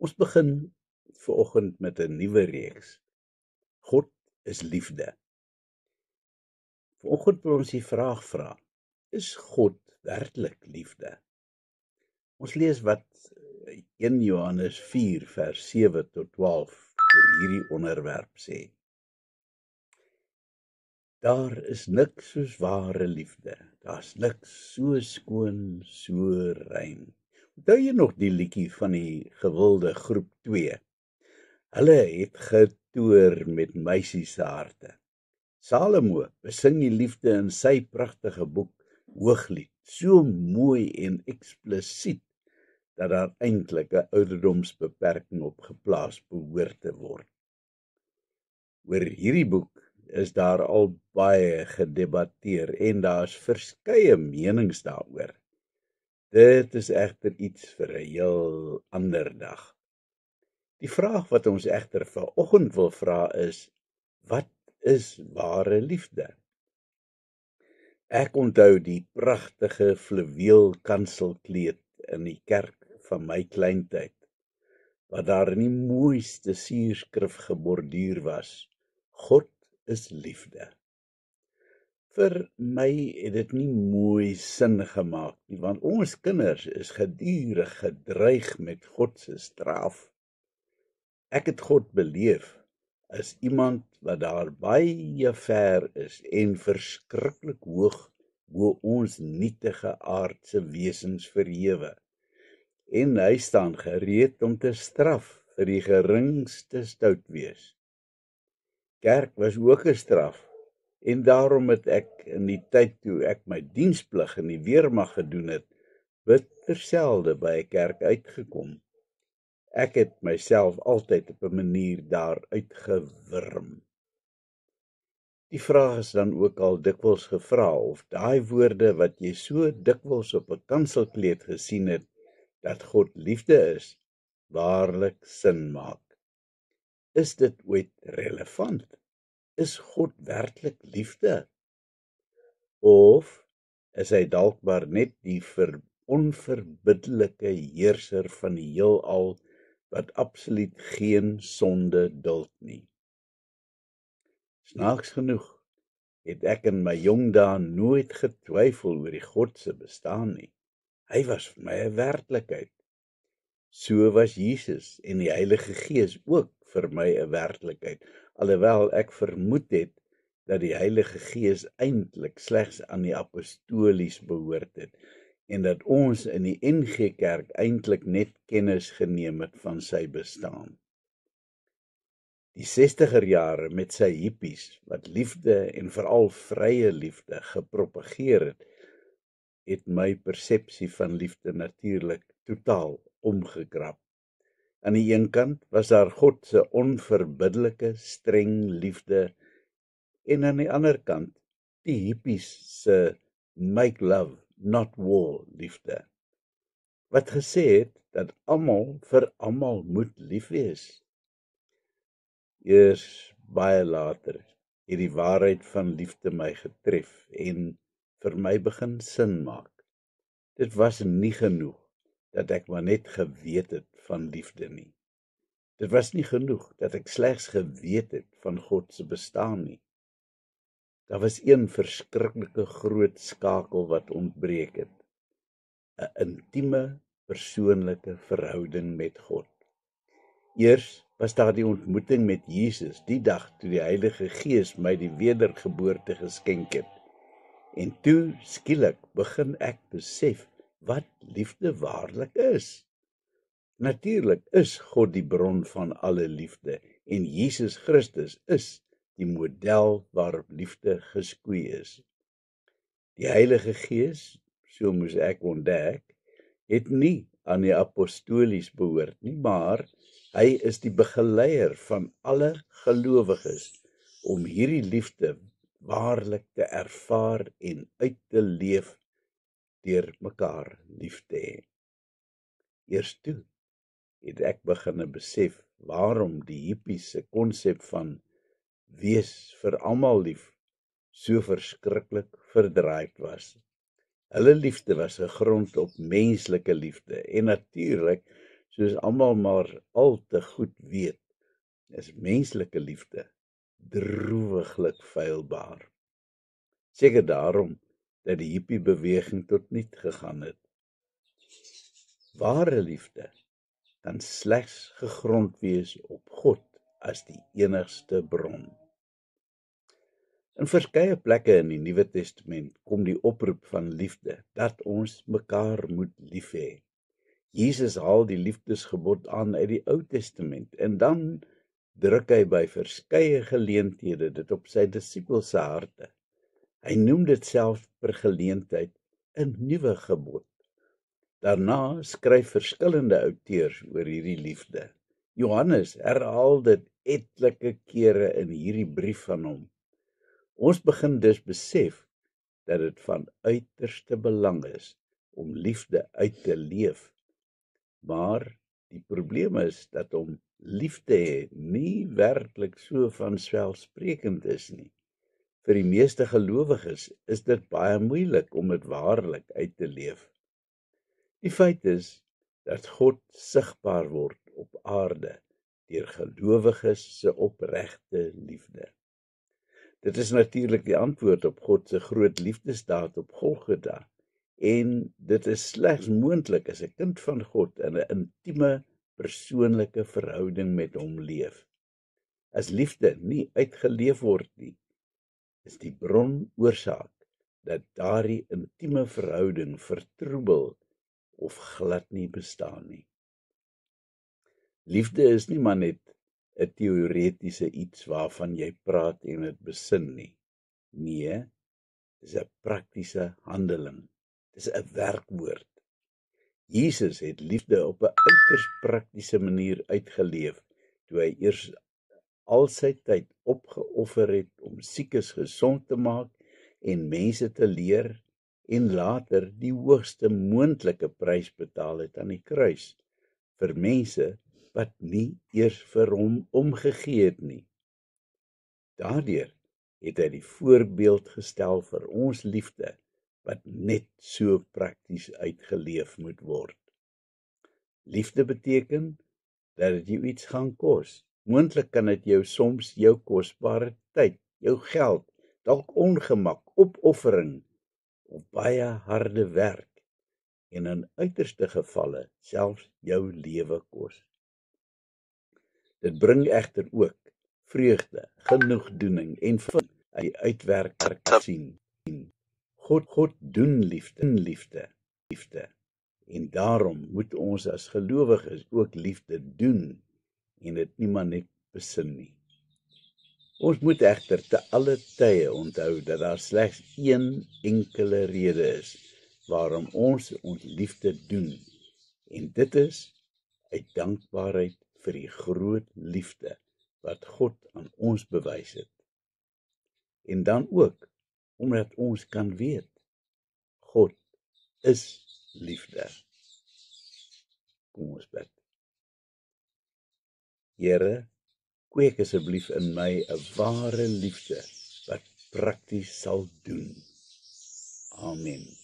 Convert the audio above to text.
Ons begin vanoggend met 'n nuwe reeks. God is liefde. Vanoggend wil ons die vraag vra: is God werklik liefde? Ons lees wat 1 Johannes 4 vers 7 tot 12 oor hierdie onderwerp sê. Daar is niks soos ware liefde. Daar's niks so skoon, so rein. Onthou jy nog die liedjie van die gewilde groep 2? Hulle het getoer met meisies se harte. Salomo besing die liefde in sy pragtige boek Hooglied, so mooi en eksplisiet dat daar eintlik 'n ouderdomsbeperking op geplaas behoort te word. Oor hierdie boek is daar al baie gedebatteer en daar's verskeie menings daaroor. Dit is egter iets vir 'n heel ander dag. Die vraag wat ons egter vanoggend wil vra is: wat is ware liefde? Ek onthou die pragtige fluweel kanselkleed in die kerk van my kleintyd, wat daar in die mooiste suurskrif geborduur was: God is liefde. Vir my het dit nie mooi sin gemaak nie, want ons kinders is gedurig gedreig met God se straf. Ek het God beleef as iemand wat daar baie ver is en verskriklik hoog bo ons nietige aardse wesens verhewe. En hy staan gereed om te straf vir die geringste stout wees. Kerk was ook 'n straf, en daarom het ek in die tyd toe ek my diensplig in die weermag gedoen het, bitterselde by 'n kerk uitgekom. Ek het myself altyd op 'n manier daar uitgewurm. Die vraag is dan ook al dikwels gevra of daai woorde wat jy so dikwels op 'n kanselkleed gesien het, dat God liefde is, waarlik sin maak. Is dit ooit relevant? Is God werklik liefde? Of is hy dalk maar net die onverbiddelike heerser van die heelal wat absoluut geen sonde duld nie? Snaaks genoeg het ek in my jong dae nooit getwyfel oor die God se bestaan nie. Hy was vir my 'n werklikheid. So was Jesus en die Heilige Gees ook vir my 'n werklikheid, alhoewel ek vermoed het dat die Heilige Gees eintlik slegs aan die apostolies behoort het en dat ons in die NG Kerk eintlik net kennis geneem het van sy bestaan. Die 60er jare met sy hippies wat liefde en veral vrye liefde gepropageer het my persepsie van liefde natuurlik totaal omgekrap. Aan die een kant was daar God se onverbiddelike, streng liefde en aan die ander kant die hippies se make love, not war liefde, wat gesê het dat almal vir almal moet lief wees. Eers baie later het die waarheid van liefde my getref en vir my begin sin maak. Dit was nie genoeg dat ek maar net geweet het van liefde nie. Dit was nie genoeg dat ek slegs geweet het van God se bestaan nie. Daar was een verskriklike groot skakel wat ontbreek het: 'n intieme, persoonlike verhouding met God. Eers was daar die ontmoeting met Jesus, die dag toe die Heilige Gees my die wedergeboorte geskenk het. En toe skielik begin ek besef wat liefde waarlik is. Natuurlik is God die bron van alle liefde en Jesus Christus is die model waarop liefde geskoei is. Die Heilige Gees, so moes ek ontdek, het nie aan die apostolies behoort nie, maar hy is die begeleier van alle gelowiges om hierdie liefde waarlik te ervaar en uit te leef deur mekaar lief te hê. Eers toe het ek begin besef waarom die hippies se konsep van wees vir almal lief so verskriklik verdraaid was. Hulle liefde was gegrond op menslike liefde en natuurlik Soos almal maar al te goed weet, is menslike liefde droewiglik feilbaar. Seker daarom dat die hippie-beweging tot niet gegaan het. Ware liefde kan slegs gegrond wees op God as die enigste bron. In verskeie plekke in die Nuwe Testament kom die oproep van liefde, dat ons mekaar moet lief hê. Jesus haal die liefdesgebod aan uit die Ou Testament en dan druk hy by verskeie geleenthede dit op sy disippels se harte. Hy noem dit selfs per geleentheid 'n nuwe gebod. Daarna skryf verskillende auteurs oor hierdie liefde. Johannes herhaal dit etlike kere in hierdie brief van hom. Ons begin dus besef dat dit van uiterste belang is om liefde uit te leef. Maar die probleem is dat om lief te hê nie werklik so vanselfsprekend is nie. Vir die meeste gelowiges is dit baie moeilik om dit waarlik uit te leef. Die feit is dat God sigbaar word op aarde deur gelowiges se opregte liefde. Dit is natuurlik die antwoord op God se groot liefdesdaad op Golgotha, en dit is slegs moontlik as 'n kind van God in 'n intieme, persoonlike verhouding met hom leef. As liefde nie uitgeleef word nie, is die bron oorsaak dat daardie intieme verhouding vertroebel of glad nie bestaan nie. Liefde is nie maar net 'n teoretiese iets waarvan jy praat en dit besin nie. Nee, dis 'n praktiese handeling. Dis 'n werkwoord. Jesus het liefde op 'n uiters praktiese manier uitgeleef, toe hy eers al sy tyd opgeoffer het om siekes gesond te maak en mense te leer, en later die hoogste moontlike prys betaal het aan die kruis, vir mense wat nie eers vir hom omgegee het nie. Daardeur het hy die voorbeeld gestel vir ons liefde, wat net so prakties uitgeleef moet word. Liefde beteken dat dit jou iets gaan kos. Moontlik kan dit jou soms jou kosbare tyd, jou geld, dalk ongemak, opoffering of baie harde werk, en in uiterste gevalle selfs jou lewe kos. Dit bring egter ook vreugde, genoegdoening en uit die uitwerking sien. God doen liefde, en daarom moet ons as gelowiges ook liefde doen en dit nie maar net besin nie. Ons moet egter te alle tye onthou dat daar slegs een enkele rede is waarom ons liefde doen, en dit is uit dankbaarheid vir die groot liefde wat God aan ons bewys het. En dan ook omdat ons kan weet, God is liefde. Kom ons bid. Here, kweek asseblief in my 'n ware liefde wat prakties sal doen. Amen.